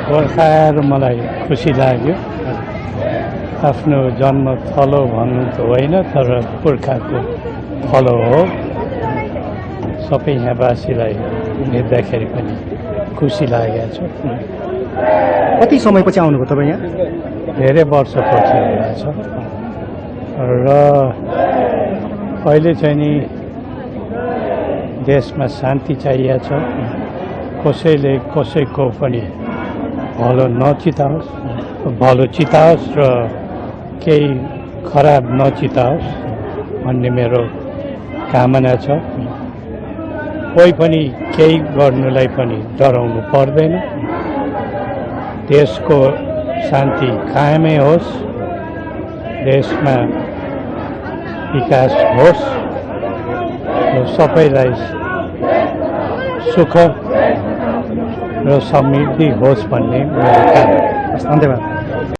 गोर्खा आएर मलाई खुसी लाग्यो। आफ्नो जन्म थलो भन्नु त होइन, तर पुर्खाको थलो हो। सबै यहाँवासीलाई हेर्दाखेरि पनि खुसी लागेको छ। कति समयपछि आउनुभयो तपाईँ यहाँ? धेरै वर्षपछि आएको छ र अहिले चाहिँ नि देशमा शान्ति चाहिएको छ। कसैले कसैको पनि भलो नचिताओस्, भलो चिताओस् र केही खराब नचिताओस् भन्ने मेरो कामना छ। कोही पनि केही गर्नुलाई पनि डराउनु पर्दैन। देशको शान्ति कायमै होस्, देशमा विकास होस् र सबैलाई सुख र समृद्धि होस् भन्ने मेरो कामना। धन्यवाद।